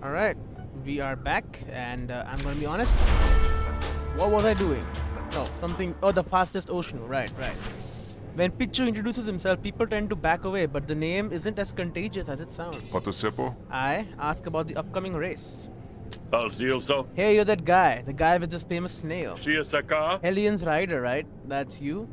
Alright, we are back, and I'm gonna be honest. What was I doing? No, something. Oh, the fastest ocean. Right. When Pichu introduces himself, people tend to back away, but the name isn't as contagious as it sounds. Participo? I ask about the upcoming race. Balzilzo? Hey, you're that guy, the guy with this famous snail. Shiasaka? Hellian's rider, right? That's you?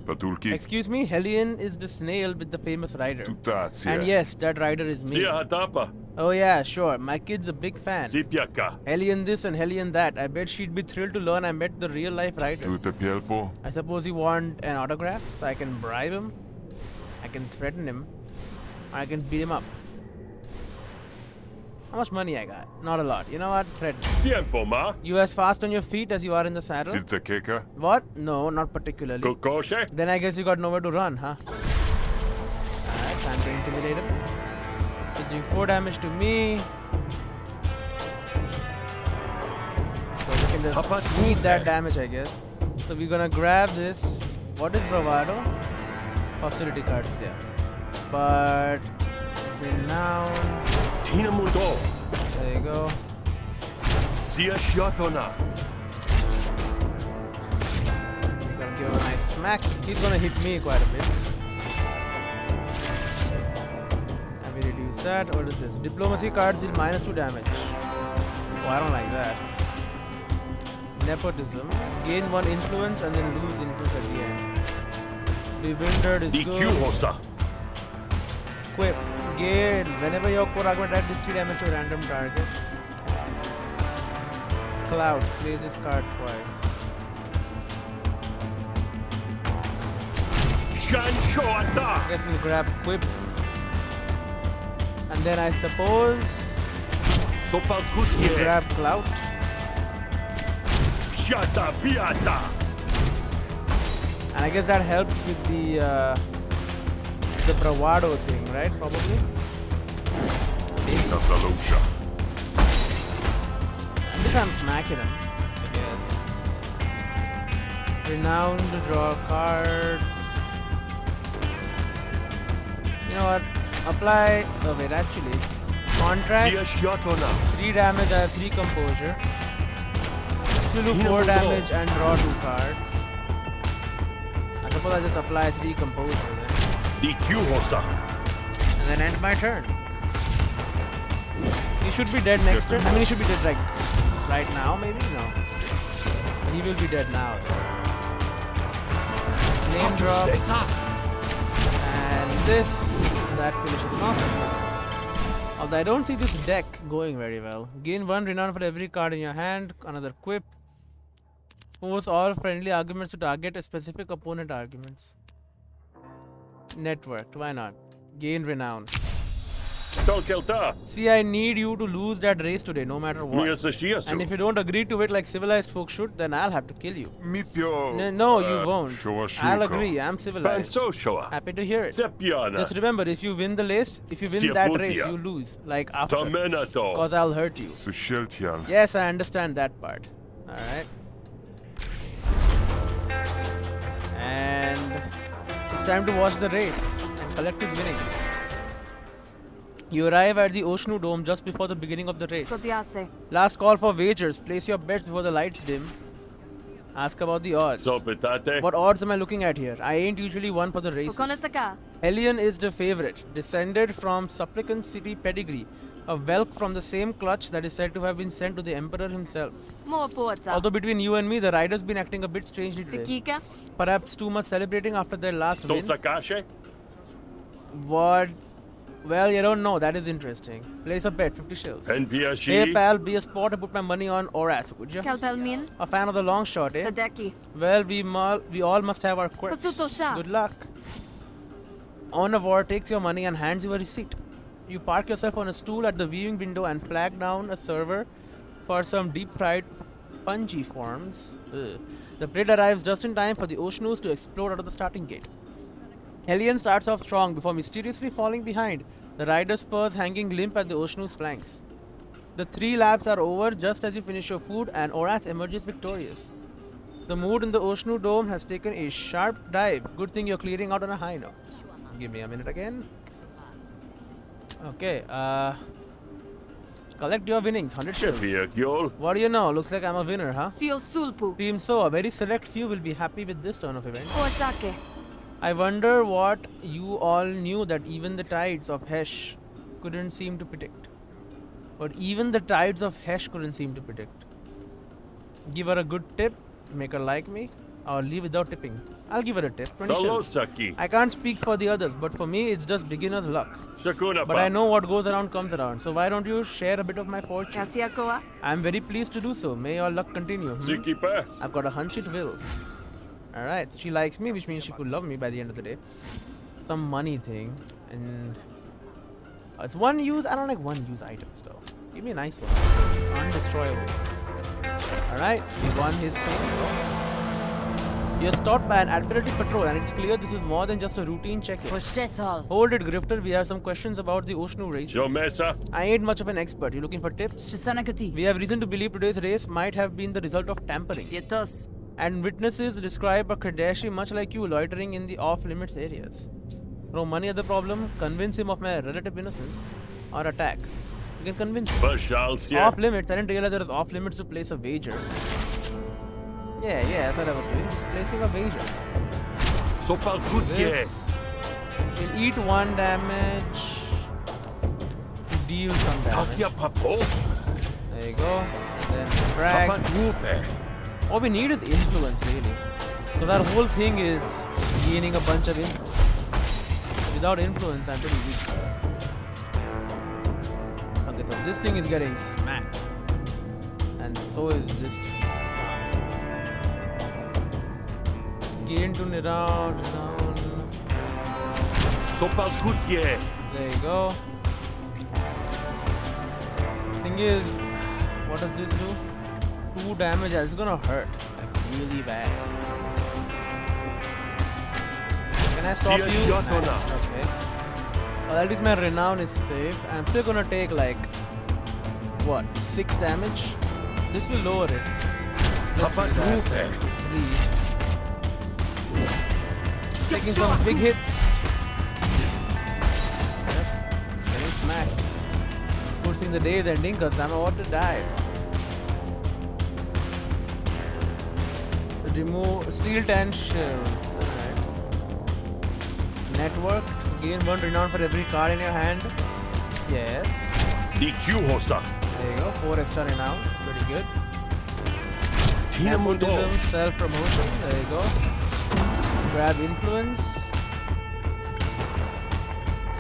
Patulki? Excuse me, Hellion is the snail with the famous rider. Tutazia. And yes, that rider is me. Sia Hatapa? Oh yeah, sure. My kid's a big fan. Sipiaka? Hellion this and Hellion that. I bet she'd be thrilled to learn I met the real life rider. Tuta Pielpo? I suppose you want an autograph so I can bribe him? I can threaten him. Or I can beat him up. How much money I got? Not a lot. You know what? Threaten. Tiempo, ma? You as fast on your feet as you are in the saddle? Zilza Keka? What? No, not particularly. Kokoshe? Then I guess you got nowhere to run, huh? Alright, time to intimidate him. He's doing 4 damage to me. So we can just need that damage, I guess. So we're gonna grab this. What is Bravado? Hostility cards, yeah. But renown. Tina Mundo? There you go. Sia Shiatona? We're gonna give him a nice smack. He's gonna hit me quite a bit. Have we reduced that? What is this? Diplomacy cards deal -2 damage. Oh, I don't like that. Nepotism. Gain 1 influence and then lose influence at the end. Bewildered is DQ good. Hosa? Quip. Gain. Whenever your core argument add 3 damage to a random target. Cloud. Play this card twice. Shansho I Ata? guess we'll grab Quip. And then I suppose we'll Sopalkutie? grab Clout. Shata Piata? And I guess that helps with the bravado thing, right? Probably. Casalosha. At least I'm smacking him, I guess. Renowned, draw cards. You know what? Apply. Oh wait, actually. Contract. Sia Shiatona? 3 damage, I have 3 composure. Still do 4 damage and draw 2 cards. I suppose I just apply 3 composure then. DQ Hosa? And then end my turn. He should be dead next turn. I mean, he should be dead like right now, maybe? No. He will be dead now. Name drop. And this. That finishes him off. Although I don't see this deck going very well. Gain 1 renown for every card in your hand. Another quip. Force all friendly arguments to target a specific opponent arguments. Networked. Why not? Gain renown. Tolkelta? See, I need you to lose that race today, no matter what. Miasa Shiasu? And if you don't agree to it like civilized folk should, then I'll have to kill you. Mipio. No, you won't. Showashuka. I'll agree. I'm civilized. Banso Shoa? Happy to hear it. Sepiana? Just remember, if you win the race, if you win that race, you lose. Like after. Tamenato? Because I'll hurt you. Susheltial. Yes, I understand that part. Alright. And it's time to watch the race and collect his winnings. You arrive at the Oshnu Dome just before the beginning of the race. Protiase. Last call for wagers. Place your bets before the lights dim. Ask about the odds. Sopetate? What odds am I looking at here? I ain't usually one for the races. Kokonasaka. Hellion is the favorite, descended from supplicant city pedigree, a whelk from the same clutch that is said to have been sent to the emperor himself. More Porta. Although between you and me, the rider's been acting a bit strangely today. Tikika. Perhaps too much celebrating after their last win. Tosakashe? What? Well, you don't know. That is interesting. Place a bet, 50 shills. Hey NPSG? pal, be a sport and put my money on Oras, would you? Kalpelmin. A fan of the long shot, eh? Tadeki. Well, we all must have our quirks. Pasutosha. Good luck. Onavor takes your money and hands you a receipt. You park yourself on a stool at the viewing window and flag down a server for some deep-fried punji forms. Ugh. The parade arrives just in time for the Oshnus to explode out of the starting gate. Hellion starts off strong before mysteriously falling behind, the rider's spurs hanging limp at the Oshnu's flanks. The 3 laps are over just as you finish your food and Orath emerges victorious. The mood in the Oshnu Dome has taken a sharp dive. Good thing you're clearing out on a high note. Give me a minute again. Okay, Collect your winnings, 100 shills. Kepiakjol. What do you know? Looks like I'm a winner, huh? Seal Sulpu. Team So, a very select few will be happy with this turn of events. Oshake. I wonder what you all knew that even the tides of Hesh couldn't seem to predict. But even the tides of Hesh couldn't seem to predict. Give her a good tip, make her like me, or leave without tipping. I'll give her a tip, 20 shills. Dalosaki. I can't speak for the others, but for me it's just beginner's luck. Shakuna But I know what goes around comes around, so why don't you share a bit of my fortune? Kasiakoa. I'm very pleased to do so. May your luck continue. Sikipa. I've got a hunch it will. Alright, she likes me, which means she could love me by the end of the day. Some money thing. And it's one use. I don't like one use items though. Give me a nice one. Undestroyable ones. Alright, we won his turn. You're stopped by an Admiralty patrol, and it's clear this is more than just a routine check-in. Poshesol. Hold it, Grifter. We have some questions about the Oshnu races. Jomesa. I ain't much of an expert. You looking for tips? Shisanakati. We have reason to believe today's race might have been the result of tampering. Pietos. And witnesses describe a Kardashian much like you loitering in the off-limits areas. Throw money at the problem, convince him of my relative innocence, or attack. You can convince him. Bashalsia. Off-limits, I didn't realize there was off-limits to place a wager. Yeah, that's what I was doing, just placing a wager. Sopalkutie. This will eat 1 damage, deal some damage. Takia Papo. There you go. And then frag. Papadrupe. All we need is influence, really. Because our whole thing is gaining a bunch of influence. Without influence, I'm pretty weak. Okay, so this thing is getting smacked. And so is this thing. Gain to renown. Sopalkutie. There you go. Thing is, what does this do? 2 damage. It's gonna hurt. Like, really bad. Can I stop Sia you? Shiatona. Okay. Well, at least my renown is safe. I'm still gonna take like what? 6 damage? This will lower it. Let's do that. Papadrupe. 3. Taking some big hits. Yep. Getting smacked. Good thing the day is ending because I'm about to die. Remove steel 10 shells. Alright. Network. Gain 1 renown for every card in your hand. Yes. Dikyuhosa. There you go. 4 extra renown. Pretty good. Tinamundo. Nepotism, self-promotion. There you go. Grab influence.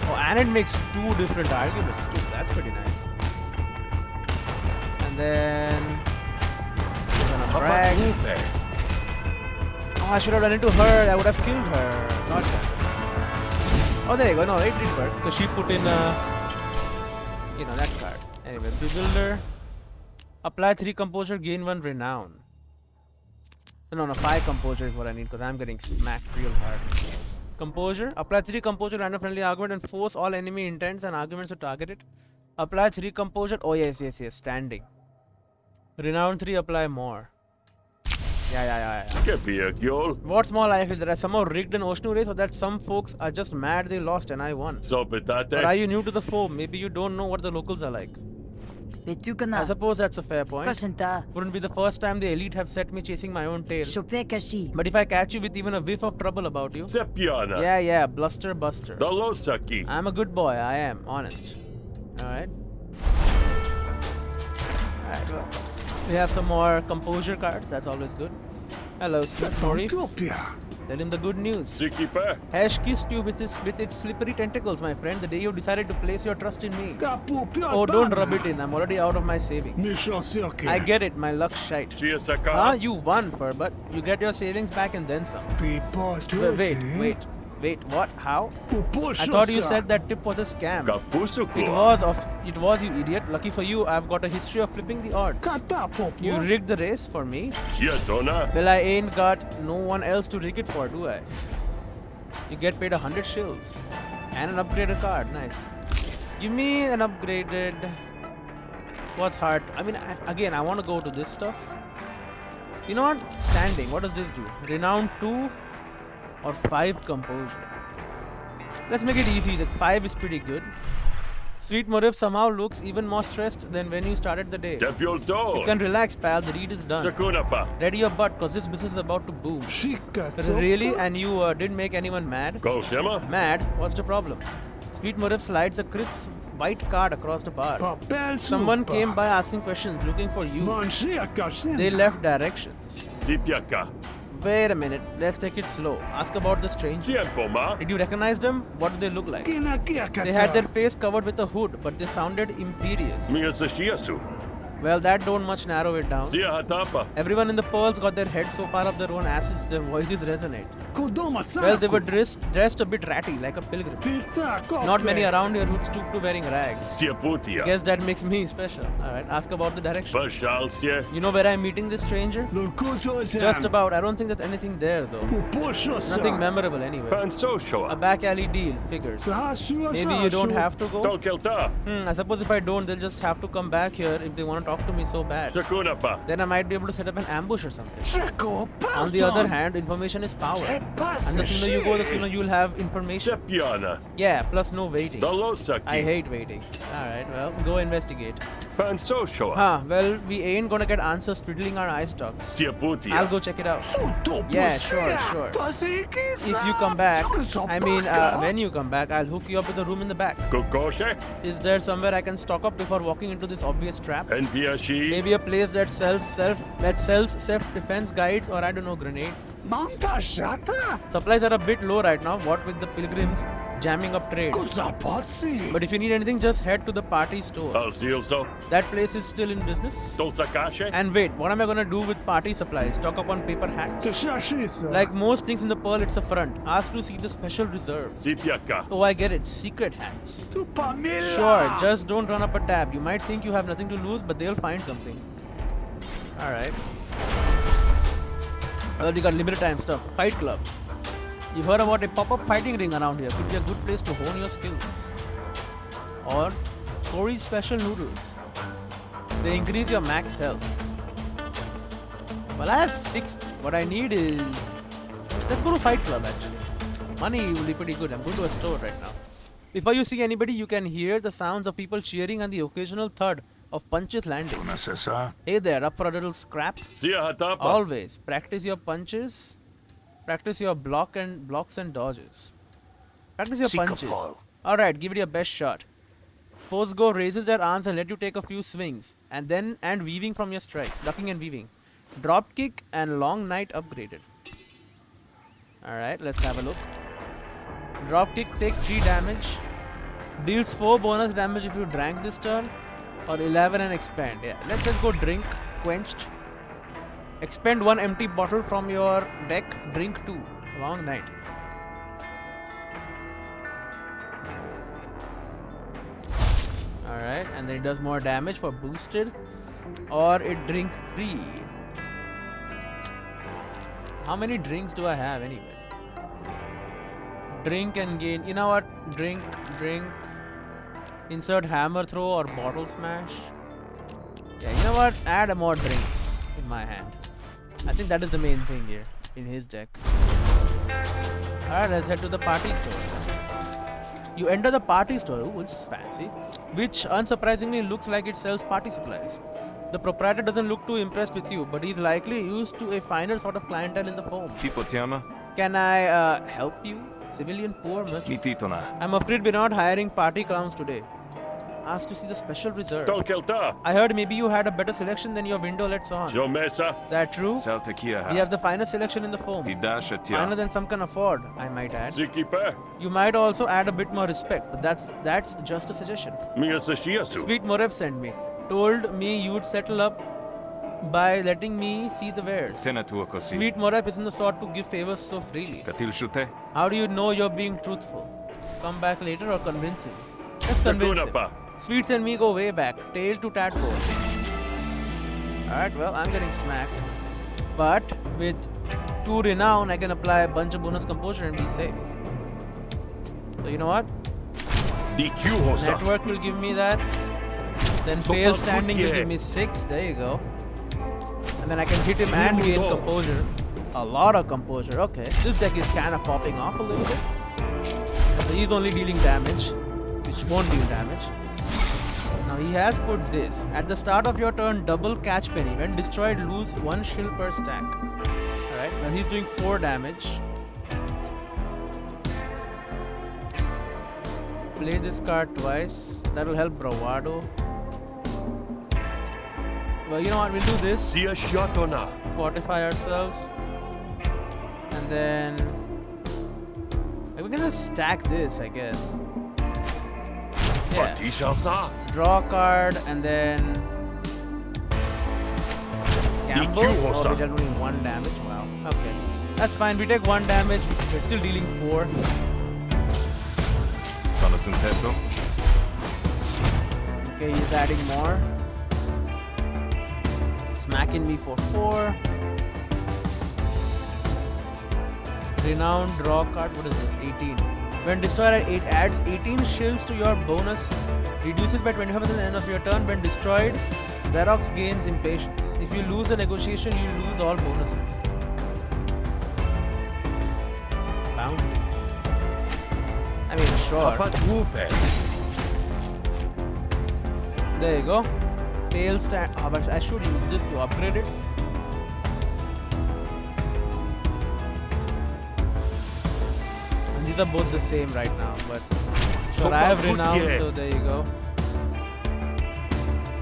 Oh, and it makes 2 different arguments too. That's pretty nice. And then we're gonna brag. Papadrupe. Oh, I should have done it to her. I would have killed her. Not that. Oh, there you go. No, it did work because she put in, that card. Anyway, Bewilder. Apply 3 composure, gain 1 renown. No, 5 composure is what I need because I'm getting smacked real hard. Composure. Apply 3 composure, random friendly argument, and force all enemy intents and arguments to target it. Apply 3 composure. Oh, yes. Standing. Renown 3, apply more. Yeah. Kepiakjol. What's more likely, that I somehow rigged an Oshnu race, or that some folks are just mad they lost and I won? Or are Sopetate. you new to the foe? Maybe you don't know what the locals are like. I Betukana. suppose that's a fair point. Koshanta. Wouldn't be the first time the elite have set me chasing my own tail. Shopekashi. But if I catch you with even a whiff of trouble about you, Sepiana. yeah, bluster buster. Dalosaki. I'm a good boy, I am, honest. Alright. Alright, well. We have some more composure cards, that's always good. Hello, Snory. Tell him the good news. Sikipa. Hesh kissed you with its slippery tentacles, my friend, the day you decided to place your trust in me. Oh, don't rub it in. I'm already out of my savings. I get it. My luck's shite. Shiasaka. Huh? You won, Furbut. You get your savings back and then some. Wait. What? How? I thought you said that tip was a scam. Kapusuku. It was, you idiot. Lucky for you, I've got a history of flipping the odds. You rigged the race for me. Shiatona. Well, I ain't got no one else to rig it for, do I? You get paid 100 shills. And an upgraded card. Nice. Give me an upgraded... What's hard? I mean, again, I want to go to this stuff. You know what? Standing. What does this do? Renown 2 or 5 composure. Let's make it easy. The 5 is pretty good. Sweet Morif somehow looks even more stressed than when you started the day. Tepiol You can do. relax, pal. The deed is done. Sakunapa. Ready your butt, cause this business is about to boom. Shikatsu. Really? And you didn't make anyone mad? Kosema. Mad? What's the problem? Sweet Morif slides a crisp white card across the bar. Papel Someone super. came by asking questions, looking for you. Manchiaka They left directions. Sipiaka. Wait a minute, let's take it slow. Ask about the stranger. Tiempo ma. Did you recognize them? What do they look like? They had their face covered with a hood, but they sounded imperious. Mia sashiasu. Well, that don't much narrow it down. Sia hatapa. Everyone in the pearls got their heads so far up their own asses, their voices resonate. Kodoma Well, they were dressed a bit ratty, like a pilgrim. Pizza. Not many around here who'd stoop to wearing rags. Siaputia. Guess that makes me special. Alright, ask about the direction. Pashalsia. You know where I'm meeting this stranger? Just about. I don't think there's anything there though. Nothing memorable anyway. A Pansoshoa. back alley deal, figures. Maybe you don't have to go? Tolkelta. I suppose if I don't, they'll just have to come back here if they want to talk to me so bad. Sakunapa. Then I might be able to set up an ambush or something. On the other hand, information is power. And the sooner you go, the sooner you'll have information. Sepiana. Yeah, plus no waiting. Dalosaki. I hate waiting. Alright, well, go investigate. Pansoshoa. Huh, well, we ain't gonna get answers twiddling our eye stalks. Siaputia. I'll go check it out. Yeah, sure. If you come back, when you come back, I'll hook you up with a room in the back. Kokoshe. Is there somewhere I can stock up before walking into this obvious trap? NPSC. Maybe a place that sells self-defense guides, or I don't know, grenades. Supplies are a bit low right now, what with the pilgrims jamming up trade. But if you need anything, just head to the party store. Alcielso. That place is still in business. Tolsakashe. And wait, what am I gonna do with party supplies? Stock up on paper hats? Like most things in the Pearl, it's a front. Ask to see the special reserves. Sipiaka. Oh, I get it. Secret hats. Sure, just don't run up a tab. You might think you have nothing to lose, but they'll find something. Alright. Well, you got limited time stuff. Fight Club. You've heard about a pop-up fighting ring around here. Could be a good place to hone your skills. Or Corey's Special Noodles. They increase your max health. Well, I have 60. What I need is... Let's go to Fight Club, actually. Money will be pretty good. I'm going to a store right now. Before you see anybody, you can hear the sounds of people cheering and the occasional thud of punches landing. Hey there, up for a little scrap? Sia hatapa. Always. Practice your punches. Practice your blocks and dodges. Practice your punches. Alright, give it your best shot. Posgo raises their arms and let you take a few swings. And weaving from your strikes. Ducking and weaving. Drop kick and long night upgraded. Alright, let's have a look. Drop kick takes 3 damage. Deals 4 bonus damage if you drank this turn. Or 11 and expand. Yeah, let's just go drink. Quenched. Expend 1 empty bottle from your deck. Drink 2. Long night. Alright, and then it does more damage for boosted. Or it drinks 3. How many drinks do I have anyway? Drink and gain. You know what? Drink. Insert hammer throw or bottle smash. Yeah, you know what? Add more drinks in my hand. I think that is the main thing here in his deck. Alright, let's head to the party store. You enter the party store, ooh, it's fancy, which unsurprisingly looks like it sells party supplies. The proprietor doesn't look too impressed with you, but he's likely used to a finer sort of clientele in the foam. Can I help you? Civilian poor merchant. I'm afraid we're not hiring party clowns today. Asked to see the special reserve. Tolkelta. I heard maybe you had a better selection than your window lets on. Jomesa. That true? We have the finest selection in the foam. Finer than some can afford, I might add. Zikipe. You might also add a bit more respect, but that's just a suggestion. Mia sashiasu. Sweet Morev sent me. Told me you'd settle up by letting me see the wares. Sweet Morev isn't the sort to give favors so freely. How do you know you're being truthful? Come back later or convince him? Let's convince him. Sweets and me go way back, tail to tadpole. Alright, well, I'm getting smacked. But with 2 renown, I can apply a bunch of bonus composure and be safe. So you know what? Network will give me that. Then fail standing will give me 6. There you go. And then I can hit him and gain composure. A lot of composure. Okay, this deck is kind of popping off a little bit. But he's only dealing damage, which won't deal damage. Now he has put this. At the start of your turn, double catch penny. When destroyed, lose 1 shield per stack. Alright, now he's doing 4 damage. Play this card twice. That'll help Bravado. Well, you know what? We'll do this. Sia Shiatona. Fortify ourselves. And then we can just stack this, I guess. Yeah. Patishalsa. Draw a card and then gamble. Oh, we're just doing 1 damage. Wow. Okay. That's fine. We take 1 damage. We're still dealing 4. Sanosunteso. Okay, he's adding more. Smacking me for 4. Renowned draw card. What is this? 18. When destroyed at 8, adds 18 shields to your bonus. Reduces by 25% at the end of your turn. When destroyed, Verox gains impatience. If you lose a negotiation, you lose all bonuses. Bounty. I mean, sure. Tapatupe. There you go. Tail stand. Oh, but I should use this to upgrade it. And these are both the same right now, but sure, I have renowned, so there you go.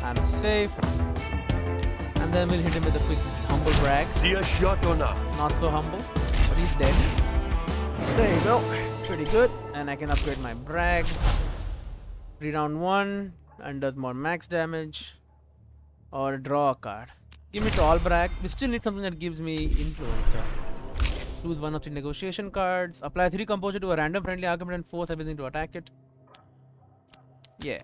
I'm safe. And then we'll hit him with a quick humble brag. Sia Shiatona. Not so humble, but he's dead. There you go. Pretty good. And I can upgrade my brag. Renown 1 and does more max damage. Or draw a card. Give me Tall Brag. We still need something that gives me influence. Choose 1 of 3 negotiation cards. Apply 3 composure to a random friendly argument and force everything to attack it. Yeah.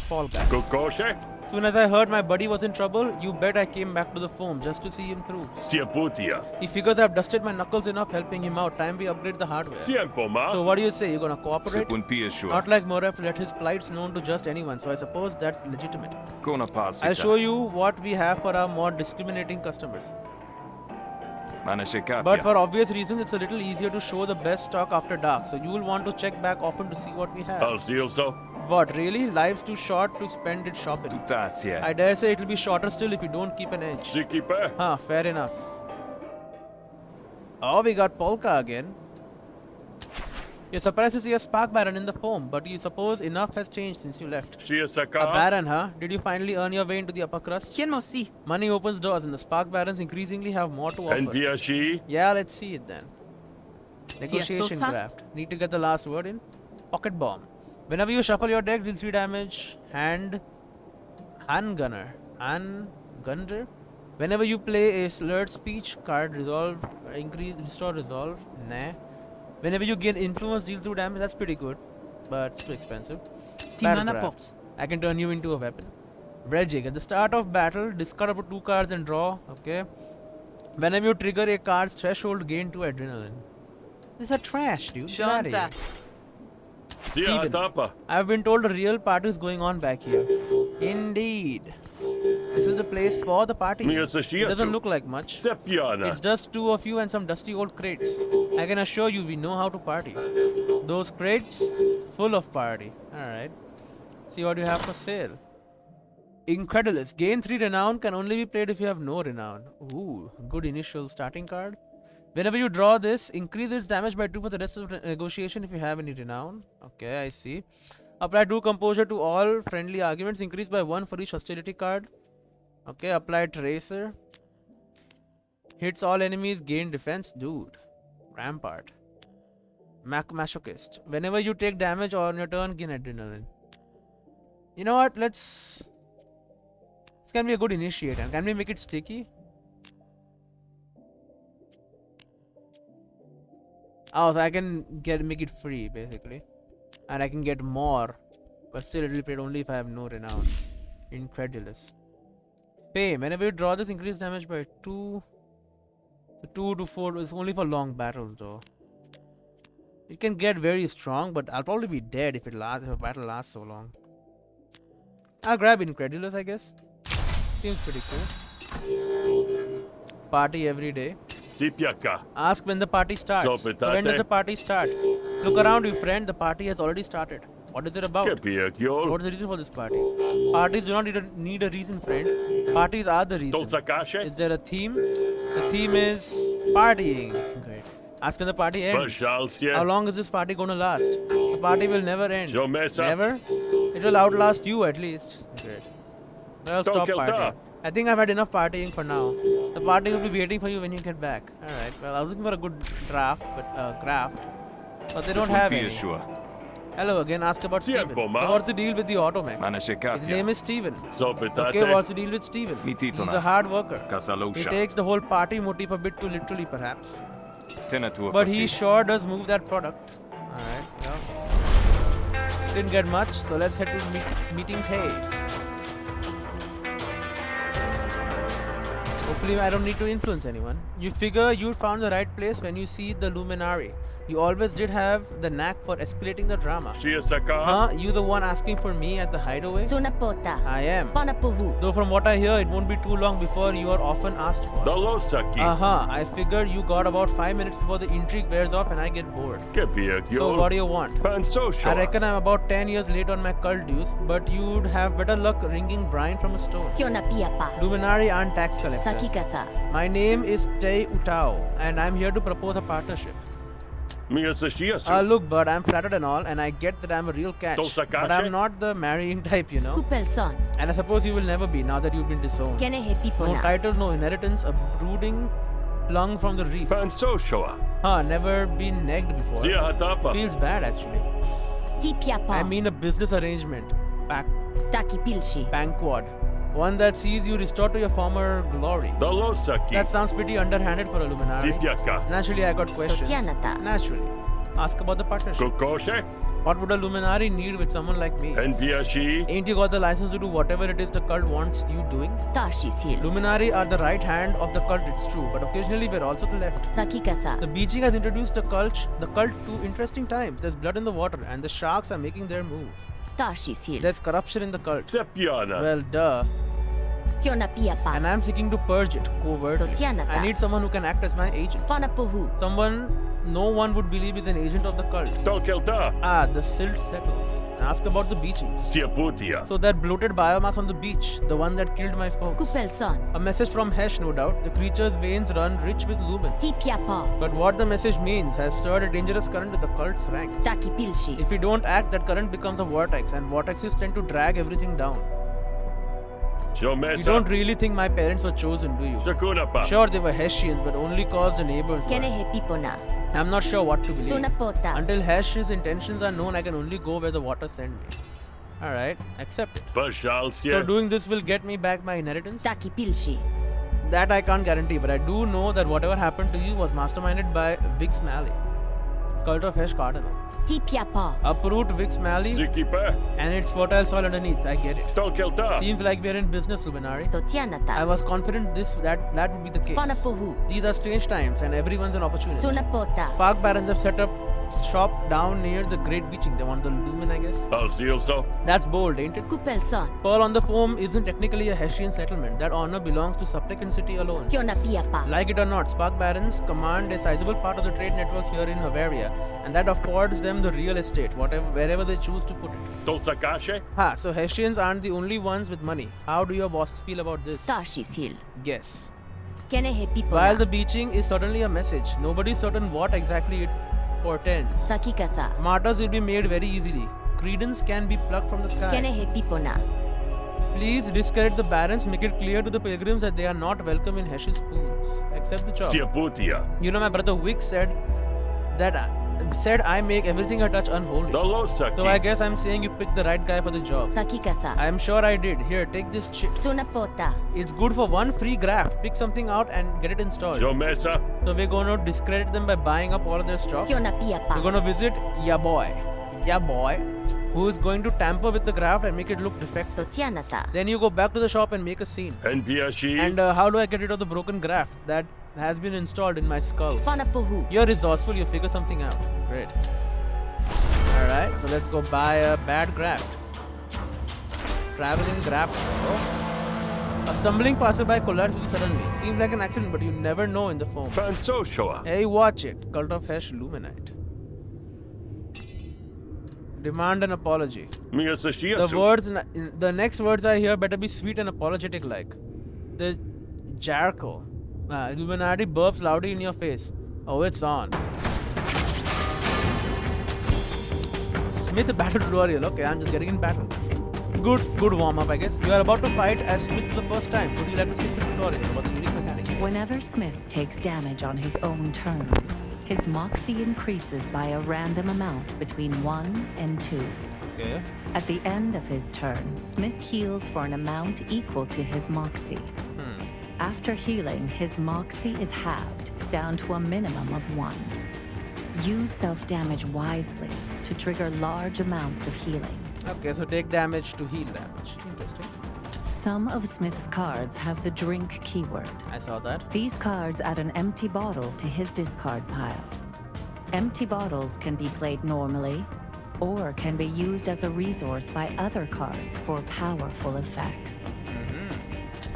Fall back. Kokoshe. Soon as I heard my buddy was in trouble, you bet I came back to the foam just to see him through. Sia Putia. He figures I've dusted my knuckles enough helping him out. Time we upgrade the hardware. Tiempo, ma. So what do you say? You're gonna cooperate? Sepun piesua. Not like Moref let his plights known to just anyone, so I suppose that's legitimate. Kona pasita. I'll show you what we have for our more discriminating customers. Manashekapia. But for obvious reasons, it's a little easier to show the best stock after dark, so you will want to check back often to see what we have. Alcielso. What, really? Life's too short to spend it shopping. Tutatia. I dare say it'll be shorter still if you don't keep an edge. Sikipe. Huh, fair enough. Oh, we got Polka again. You're surprised to see a Spark Baron in the foam, but you suppose enough has changed since you left. Sia A Saka. Baron, huh? Did you finally earn your way into the upper crust? ¿Quién nos sí? Money opens doors and the Spark Barons increasingly have more to offer. Enviashi. Yeah, let's see it then. Negotiation Sosa? draft. Need to get the last word in. Pocket Bomb. Whenever you shuffle your deck, deal 3 damage. Hand Gunner. Gunner. Whenever you play a slurred speech card, resolve, restore resolve. Nah. Whenever you gain influence, deal 2 damage. That's pretty good, but it's too expensive. Battle Timana crafts. I can turn you into a weapon. Rejig. At the start of battle, discard up to 2 cards and draw. Okay. Whenever you trigger a card's threshold, gain 2 adrenaline. These are trash, dude. Get outta here. Shonta. Sia Steven. Atapa. I've been told a real party is going on back here. Indeed. This is the place for the party. It Miyasashiasu. doesn't look like much. Sepiana. It's just 2 of you and some dusty old crates. I can assure you we know how to party. Those crates, full of party. Alright. See what you have for sale. Incredulous. Gain 3 renown, can only be played if you have no renown. Ooh, good initial starting card. Whenever you draw this, increase its damage by 2 for the rest of the negotiation if you have any renown. Okay, I see. Apply 2 composure to all friendly arguments. Increase by 1 for each hostility card. Okay, apply Tracer. Hits all enemies, gain defense. Dude. Rampart. Masochist. Whenever you take damage on your turn, gain adrenaline. You know what? This can be a good initiator. Can we make it sticky? Oh, so I can make it free basically. And I can get more. But still it will be paid only if I have no renown. Incredulous. Fame. Whenever you draw this, increase damage by 2. 2 to 4 is only for long battles though. It can get very strong, but I'll probably be dead if a battle lasts so long. I'll grab Incredulous, I guess. Seems pretty cool. Party every day. Sipiaka. Ask when the party starts. So when does the party start? Look around you, friend. The party has already started. What is it about? Kepiakiol. What's the reason for this party? Parties do not need a reason, friend. Parties are the reason. Tolsakashe. Is there a theme? The theme is partying. Great. Ask when the party ends. How Bashalsia. long is this party going to last? The party will never end. Jomesa. Never? It will outlast you at least. Great. Well, stop Tokilta. partying. I think I've had enough partying for now. The party will be waiting for you when you get back. Alright, well, I was looking for a good graft, but they don't have any. Pieshua. Hello again, ask about Steven. Poma. So what's the deal with the automech? Manashekapia. His name is Steven. Sopetate. Okay, what's the deal with Steven? Mititona. He's a hard worker. He Kasalosha. takes the whole party motif a bit too literally, perhaps. Tenatua But he Pasi. sure does move that product. Alright, well. Didn't get much, so let's head to meeting Tay. Hopefully I don't need to influence anyone. You figure you found the right place when you see the Luminari. You always did have the knack for escalating the drama. Shiasaka. Huh? You the one asking for me at the hideaway? Sunapota. I am. Panapuhu. Though from what I hear, it won't be too long before you are often asked for. Dalosaki. I figure you got about 5 minutes before the intrigue wears off and I get bored. Kepiakiol. So what do you want? Pansosho. I reckon I'm about 10 years late on my cult dues, but you'd have better luck ringing Brian from a stone. Kiona piapa. Luminari aren't tax collectors. Sakikasa. My name is Tay Utao, and I'm here to propose a partnership. Miyasashiasu. Look, bud, I'm flattered and all, and I get that I'm a real catch. Tosakashi? But I'm not the marrying type, you know. Kupelson. And I suppose you will never be now that you've been disowned. Kene No hepipona. title, no inheritance, a brooding plung from the reef. Pansoshoa. Never been negged before. Siahatapa. Feels bad actually. Tipiapa. I mean a business arrangement. Taki pilshi. Banquad. One that sees you restored to your former glory. Dalosaki. That sounds pretty underhanded for a Luminari. Sipiaka. Naturally, I got questions. Totianata. Naturally. Ask about the partnership. Kokoshe. What would a Luminari need with someone like me? Npiashi. Ain't you got the license to do whatever it is the cult wants you doing? Tashis hill. Luminari are the right hand of the cult, it's true, but occasionally we're also the left. Sakikasa. The beaching has introduced the cult to interesting times. There's blood in the water, and the sharks are making their move. Tashis hill. There's corruption in the cult. Sepiana. Well, duh. Kiona piapa. And I'm seeking to purge it covertly. Totianata. I need someone who can act as my agent. Panapuhu. Someone no one would believe is an agent of the cult. Tolkelta. The silt settles. Ask about the beaching. Siaputia. So that bloated biomass on the beach, the one that killed my folks. Kupelson. A message from Hesh, no doubt. The creature's veins run rich with lumen. Tipiapa. But what the message means has stirred a dangerous current in the cult's ranks. Taki pilshi. If we don't act, that current becomes a vortex, and vortexes tend to drag everything down. You Jomesa. don't really think my parents were chosen, do you? Shakunapa. Sure, they were Hessians, but only cause the neighbors were. Kene hepipona. I'm not sure what to believe. Sunapota. Until Hesh's intentions are known, I can only go where the water send me. Alright, accept it. Bashalsia. So doing this will get me back my inheritance? Taki pilshi. That I can't guarantee, but I do know that whatever happened to you was masterminded by Vix Malley, cult of Hesh Cardinal. Tipiapa. Uproot Vix Malley Zikipa. and its fertile soil underneath. I get it. Tolkelta. Seems like we're in business, Luminari. I Totianata. was confident that would be the case. Panapuhu. These are strange times and everyone's an opportunist. Sunapota. Spark Barons have set up shop down near the Great Beaching. They want the Lumen, I guess. Alcielso. That's bold, ain't it? Kupelson. Pearl on the Foam isn't technically a Hessian settlement. That honor belongs to Supplicant City alone. Kiona piapa. Like it or not, Spark Barons command a sizable part of the trade network here in Bavaria, and that affords them the real estate, wherever they choose to put it. Tolsakashe. So Hessians aren't the only ones with money. How do your bosses feel about this? Tashis hill. Guess. Kene hepipona. While the beaching is certainly a message, nobody's certain what exactly it portends. Sakikasa. Martyrs will be made very easily. Credence can be plucked from the sky. Kene hepipona. Please discredit the barons, make it clear to the pilgrims that they are not welcome in Hesh's pools. Accept the chop. Siaputia. You know, my brother Wick said I make everything I touch unholy. Dalosaki. So I guess I'm saying you picked the right guy for the job. Sakikasa. I'm sure I did. Here, take this chip. Sunapota. It's good for one free graft. Pick something out and get it installed. Jomesa. So we're going to discredit them by buying up all of their stock. Kiona We're piapa. going to visit Ya Boy, who is going to tamper with the graft and make it look defective. Totianata. Then you go back to the shop and make a scene. Npiashi. And how do I get rid of the broken graft that has been installed in my skull? Panapuhu. You're resourceful, you figure something out. Great. Alright, so let's go buy a bad graft. Traveling graft. Oh. A stumbling passerby collides with you suddenly. Seems like an accident, but you never know in the foam. Pansoshoa. Hey, watch it. Cult of Hesh Luminite. Demand an apology. Mia The Sashiasu. words, the next words I hear better be sweet and apologetic like. The Jarko. Illuminati burps loudly in your face. Oh, it's on. Smith battle tutorial. Okay, I'm just getting in battle. Good warm up, I guess. You are about to fight as Smith for the first time. Would you like to see the tutorial about the unique mechanics? Whenever Smith takes damage on his own turn, his Moxie increases by a random amount between 1 and 2. Okay. At the end of his turn, Smith heals for an amount equal to his Moxie. After healing, his Moxie is halved, down to a minimum of 1. Use self-damage wisely to trigger large amounts of healing. Okay, so take damage to heal damage. Interesting. Some of Smith's cards have the drink keyword. I saw that. These cards add an empty bottle to his discard pile. Empty bottles can be played normally, or can be used as a resource by other cards for powerful effects.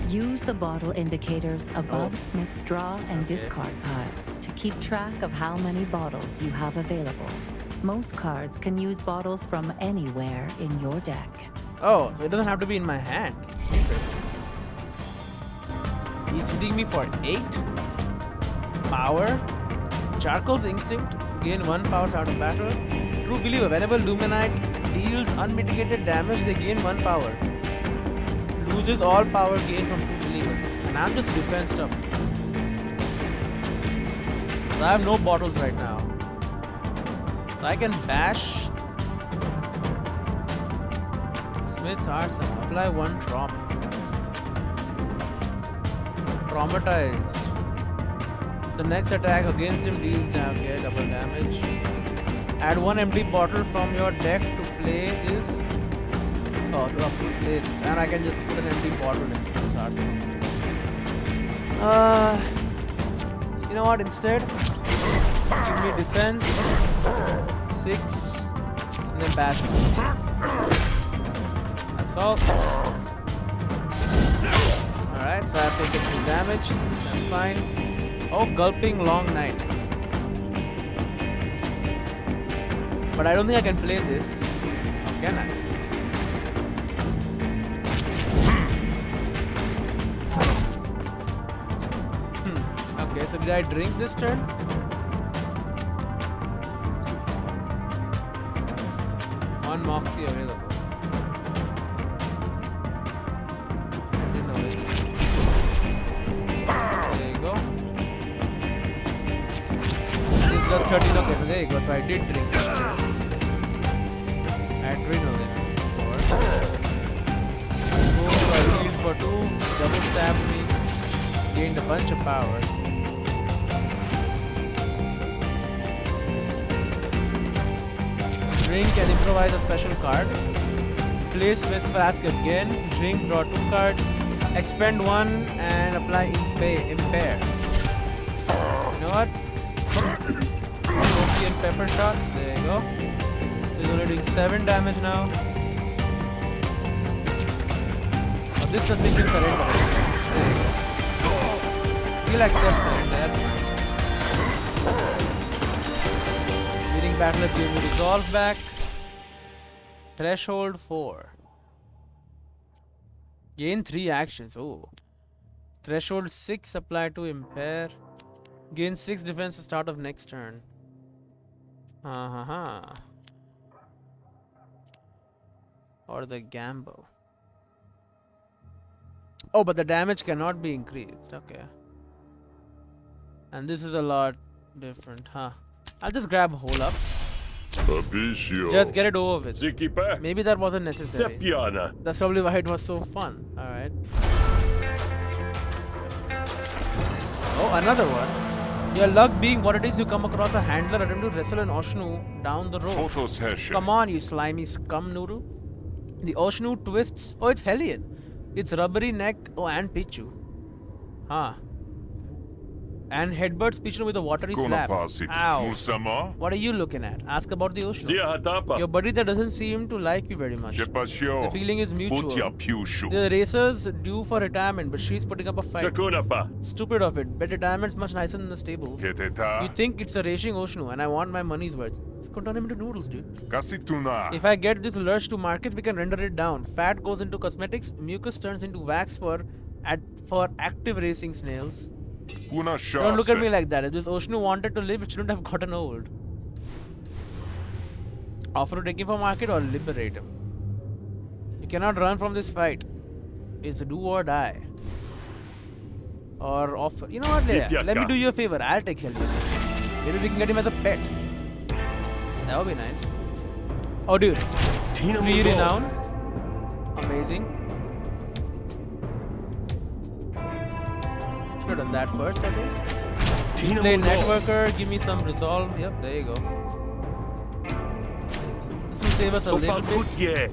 Use the bottle indicators above Smith's draw and discard piles to keep track of how many bottles you have available. Most cards can use bottles from anywhere in your deck. Oh, so it doesn't have to be in my hand. Interesting. He's hitting me for 8 power. Charcoal's Instinct. Gain 1 power out of battle. True Believer. Whenever Luminite deals unmitigated damage, they gain 1 power. Loses all power gained from True Believer. And I'm just defensed up. So I have no bottles right now. So I can bash Smith's Arsenal. Apply 1 trauma. Traumatized. The next attack against him deals double damage. Add 1 empty bottle from your deck to play this. Oh, to play this. And I can just put an empty bottle in Smith's Arsenal. You know what? Instead, give me defense. 6. And then bash. That's all. Alright, so I've taken 2 damage. That's fine. Oh, Gulping Long Night. But I don't think I can play this. Or can I? Okay, so did I drink this turn? One Moxie available. Didn't know it. There you go. It's just 13. Okay, so there you go. So I did drink this turn. Adrenaline. Boom, so I healed for 2. Double stabbed me. Gained a bunch of power. Drink and improvise a special card. Play Smith's Wrath again. Drink, draw 2 cards. Expend 1 and apply Impair. You know what? Smoky and Pepper Shot. There you go. He's only doing 7 damage now. Oh, this just makes him surrender. There you go. He'll accept surrender. That's fine. Battle gave me resolve back. Threshold 4. Gain 3 actions. Oh. Threshold 6 apply to impair. Gain 6 defense at start of next turn. Or the gamble. Oh, but the damage cannot be increased. Okay. And this is a lot different, huh? I'll just grab Hole Up. Just get it over with. Zikipa. Maybe that wasn't necessary. Sepiana. That's probably why it was so fun. Alright. Oh, another one. Your luck being what it is, you come across a handler attempt to wrestle an Oshnu down the road. Come on, you slimy scum noodle. The Oshnu twists. Oh, it's Hellion. It's rubbery neck. Oh, and Pichu. Huh. And headbutts Pichu with a watery slap. Ow. What are you looking at? Ask about the Oshnu. Your buddy that doesn't seem to like you very much. The feeling is mutual. The racer's due for retirement, but she's putting up a fight. Stupid of it. Bet retirement's much nicer than the stables. You think it's a racing Oshnu, and I want my money's worth. Let's turn him into noodles, dude. Kasituna. If I get this lurch to market, we can render it down. Fat goes into cosmetics, mucus turns into wax for active racing snails. Una Don't look at me chance. like that. If this Oshnu wanted to live, it shouldn't have gotten old. Offer to take him for market or liberate him. You cannot run from this fight. It's do or die. Or offer. You know what, Leia? Let me Zibyaka. do you a favor. I'll take Hellion. Maybe we can get him as a pet. That would be nice. Oh, dude. Tina 3 Mundo. renown. Amazing. Should have done that first, I think. Tina Play Mundo. networker, give me some resolve. Yep, there you go. This will save us a little Sopal bit. Kutye.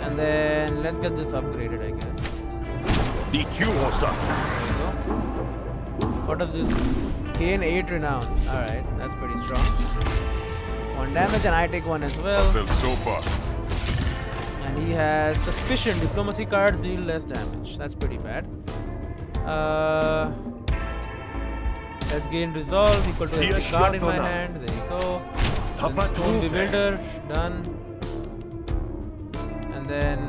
And then let's get this upgraded, I guess. Dikyuhosa. There you go. What does this? Gain 8 renown. Alright, that's pretty strong. 1 damage and I take 1 as well. Pasel sopa. And he has suspicion. Diplomacy cards deal less damage. That's pretty bad. Let's gain resolve equal to every card in my hand. There you go. Then Stone Tapatrupe. Bewilder, done. And then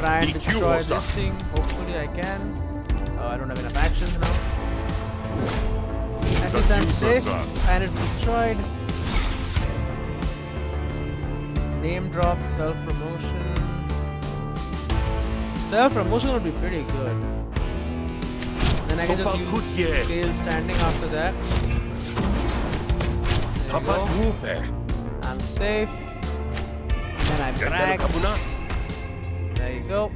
try and destroy Dikyuhosa. this thing. Hopefully I can. I don't have enough actions now. At least I'm safe. Dikyuhosa. And it's destroyed. Name drop, self-promotion. Self-promotion would be pretty good. Then I can just Sopal use Kutye. scale standing after that. There you go. Tapatrupe. I'm safe. Then I Gandala brag. Kabuna. There you go.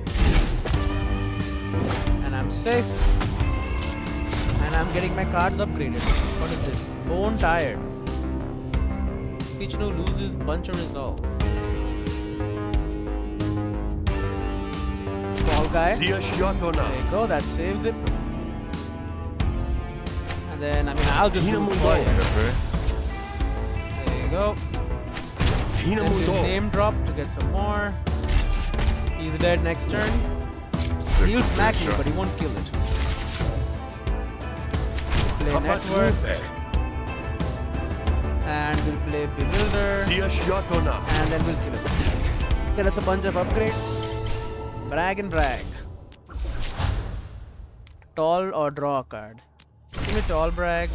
And I'm safe. And I'm getting my cards upgraded. What is this? Bone tired. Kichnu loses bunch of resolve. Small guy. Sia Shiatona. There you go, that saves it. And then, I mean, I'll just Tina do it Mundo. for you. There you go. Tina Then we'll Mundo. name drop to get some more. He's dead next turn. He'll smack you, but he won't kill it. Play network, Tapatrupe. and we'll play Bewilder, Sia Shiatona. and then we'll kill it. Get us a bunch of upgrades. Brag and brag. Tall or draw a card. Give me tall brag.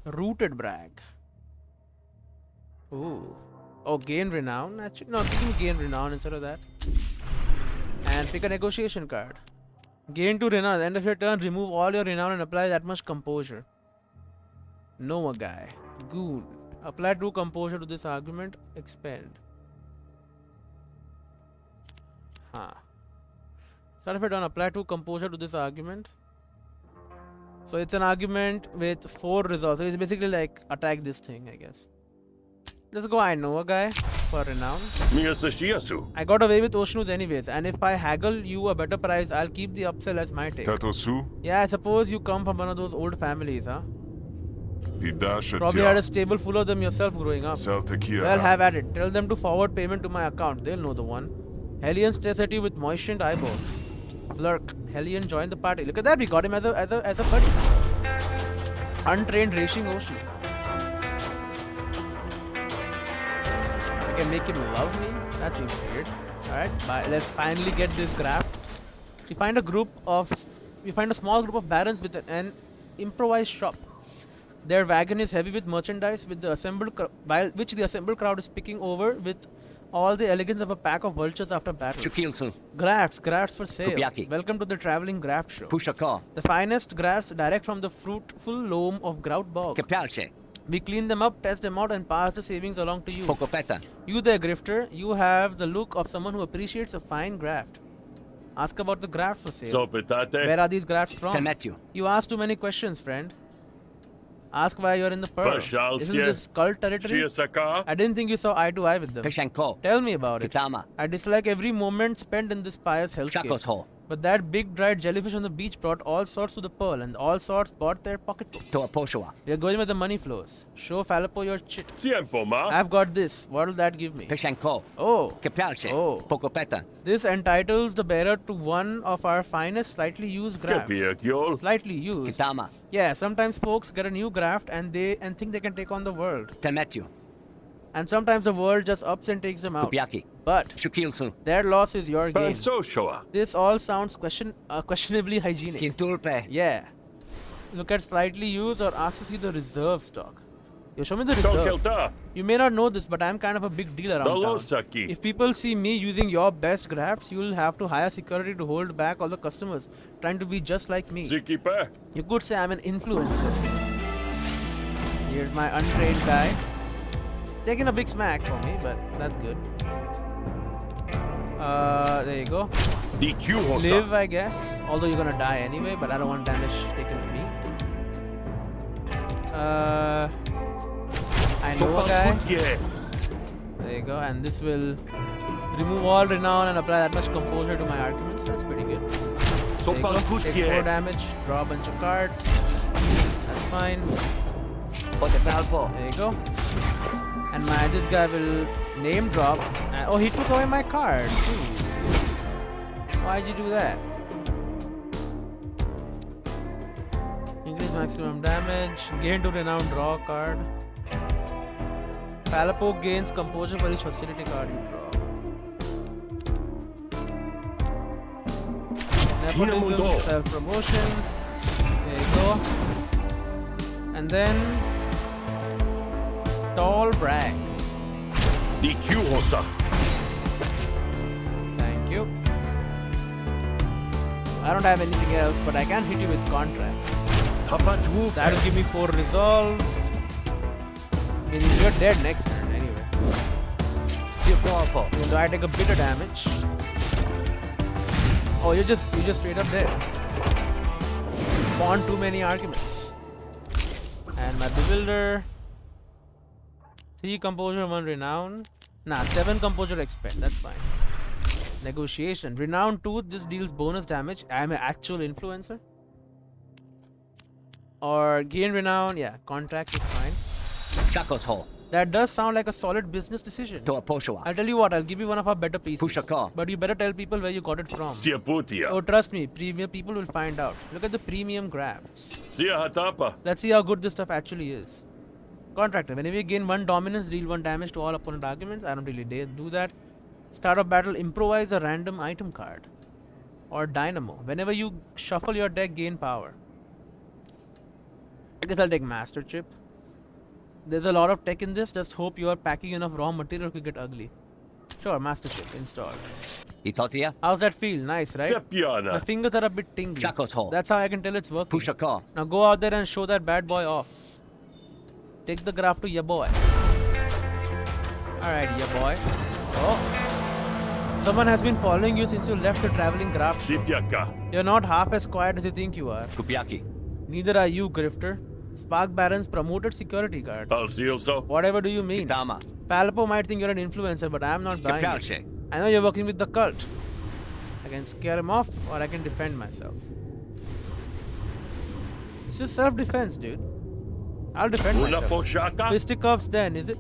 Rooted brag. Ooh. Oh, gain renown. Actually, no, give me gain renown instead of that. And pick a negotiation card. Gain 2 renown. At the end of your turn, remove all your renown and apply that much composure. Know a guy. Goon. Apply 2 composure to this argument. Expend. Huh. Start if you're done. Apply 2 composure to this argument. So it's an argument with 4 results. So it's basically like attack this thing, I guess. Let's go. I know a guy for renown. Miyasashiasu. I got away with Oshnu's anyways, and if I haggle you a better price, I'll keep the upsell as my take. Tatosu. Yeah, I suppose you come from one of those old families, huh? Pidasha Probably had a stable full of them yourself growing up. Celtakia. Well, have at it. Tell them to forward payment to my account. They'll know the one. Hellion stares at you with moistened eyeballs. Lurk. Hellion joined the party. Look at that. We got him as a buddy. Untrained racing Oshnu. I can make him love me? That seems weird. Alright, let's finally get this graft. You find a small group of barons with an improvised shop. Their wagon is heavy with merchandise which the assembled crowd is picking over with all the elegance of a pack of vultures after battle. Chukilsu, Grafts for sale. Kupiaki. Welcome to the traveling graft show. Pushaka, The finest grafts direct from the fruitful loam of Grout Bog. Kepalche, We clean them up, test them out, and pass the savings along to you. Pokopeta, You there, grifter, you have the look of someone who appreciates a fine graft. Ask about the graft for sale. Sopetate. Where are these grafts from? Temetyu, You ask too many questions, friend. Ask why you're in the pearl. Pashalsye. Isn't this cult territory? Shiasaka. I didn't think you saw eye to eye with them. Peshenko, Tell me about it. Kitama, I dislike every moment spent in this pious hellscape. Shakosho, But that big dried jellyfish on the beach brought all sorts to the pearl, and all sorts bought their pocketbooks. To a Poshua. We are going where the money flows. Show Falapo your chit. Tiempo, ma. I've got this. What will that give me? Peshenko. Oh, Kepalche. Oh. Pokopeta. this entitles the bearer to one of our finest slightly used grafts. Kepiakyol. Slightly used. Kitama. Yeah, sometimes folks get a new graft and think they can take on the world. Temetyu. And sometimes the world just ups and takes them out. Kupiaki. But Shukilsu. their loss is your gain. Pansoshoa. This all sounds questionably hygienic. Kintulpe. Yeah. Look at slightly used or ask to see the reserve stock. Yo, show me the reserve. Tokelta. You may not know this, but I'm kind of a big deal around town. Dalosaki. If people see me using your best grafts, you'll have to hire security to hold back all the customers trying to be just like me. Zikipe. You could say I'm an influencer. Here's my untrained guy. Taking a big smack for me, but that's good. There you go. DQ Live, Hosa. I guess. Although you're gonna die anyway, but I don't want damage taken to me. I know a guy. Sopalputye. There you go. And this will remove all renown and apply that much composure to my arguments. That's pretty good. There you go. Take 4 Sopalputye. damage. Draw a bunch of cards. That's fine. Potepalpo. There you go. And this guy will name drop. Oh, he took away my card. Why'd you do that? Increase maximum damage. Gain to renown. Draw a card. Falapo gains composure for each hostility card you draw. Nepotism, Mundo. self-promotion. There you go. And then tall brag. DQ Hosa. Thank you. I don't have anything else, but I can hit you with contracts. Tapatu. That will give me 4 resolves. Meaning you're dead next turn anyway. Siukopo. Even though I take a bit of damage. Oh, you're just straight up dead. You spawn too many arguments. And my bewilder. 3 composure, 1 renown. Nah, 7 composure expend. That's fine. Negotiation. Renown tooth. This deals bonus damage. I'm an actual influencer. Or gain renown. Yeah, contract is fine. Shakos Ho. That does sound like a solid business decision. To a Poshua. I'll tell you what, I'll give you one of our better pieces. Pushaka. But you better tell people where you got it from. Siaputia. Oh, trust me, premium people will find out. Look at the premium grafts. Siahatapa. Let's see how good this stuff actually is. Contractor. Whenever you gain 1 dominance, deal 1 damage to all opponent arguments. I don't really do that. Start of battle, improvise a random item card. Or dynamo. Whenever you shuffle your deck, gain power. I guess I'll take Master Chip. There's a lot of tech in this. Just hope you are packing enough raw material to get ugly. Sure, Master Chip installed. Itotia. How's that feel? Nice, right? My Sepiana. fingers are a bit tingly. Shakos Ho. That's how I can tell it's working. Pushaka. Now go out there and show that bad boy off. Take the graph to your boy. Alright, your boy. Oh. Someone has been following you since you left the traveling graph show. Sipiaka. You're not half as quiet as you think you are. Kupiaki. Neither are you, Grifter. Spark Baron's promoted security guard. Alcioso. Whatever do you mean? Kitama. Falapo might think you're an influencer, but I'm not buying it. Kepalche. I know you're working with the cult. I can scare him off or I can defend myself. This is self-defense, dude. I'll defend Una myself. Poshaka. Fisticuffs then, is it?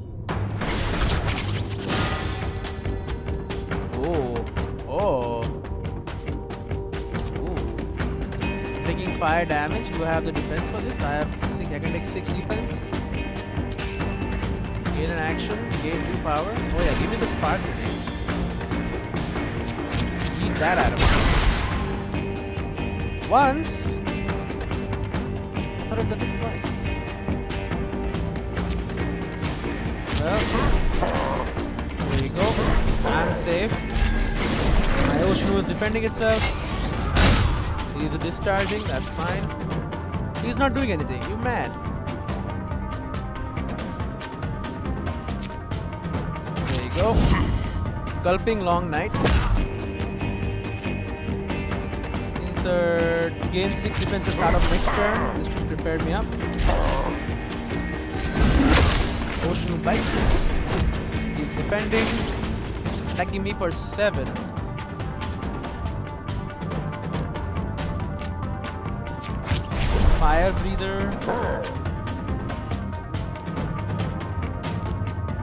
Oh. Oh. Ooh. Taking 5 damage. Do I have the defense for this? I can take 6 defense. Gain an action. Gain 2 power. Oh yeah, give me the spark grenade. Eat that out of me. Once. I thought it does it twice. Well, there you go. I'm safe. My ocean was defending itself. He's discharging, that's fine. He's not doing anything. You mad? There you go. Gulping Long Night. Insert gain 6 defense at start of next turn. This should prepare me up. Ocean Bite. He's defending. Attacking me for 7. Fire breather.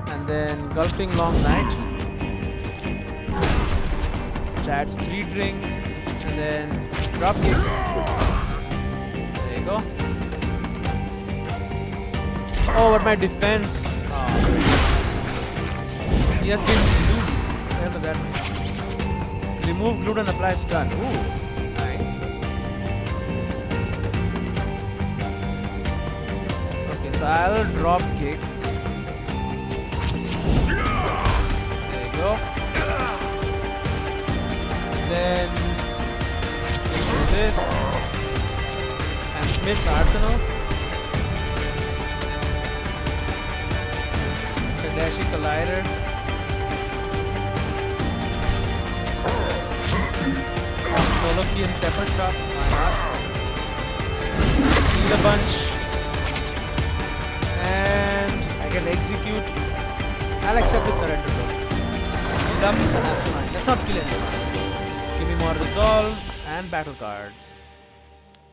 And then gulping long night. Which adds 3 drinks. And then drop kick. There you go. Oh, but my defense. He has been glued. Look at that. Remove glued and apply stun. Ooh, nice. Okay, so I'll drop kick. There you go. Then do this and Smith's Arsenal. Tadashi Collider. Solo key and pepper shot. Why not? Heal a bunch. And I can execute. I'll accept the surrender though. Dumb, that's fine. Let's not kill anyone. Give me more resolve and battle cards.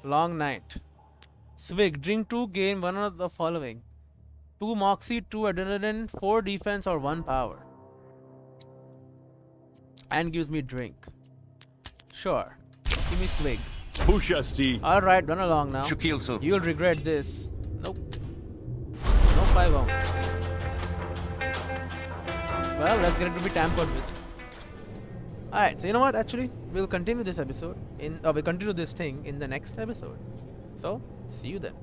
Long night. Swig. Drink 2, gain 1 of the following: 2 moxie, 2 adrenaline, 4 defense, or 1 power. And gives me drink. Sure. Give me swig. Pusha C. Alright, run along now. Shukilsu. You'll regret this. Nope. No 5 -0. Well, let's get it to be tampered with. Alright, so you know what? Actually, we'll continue this episode we'll continue this thing in the next episode. So, see you then.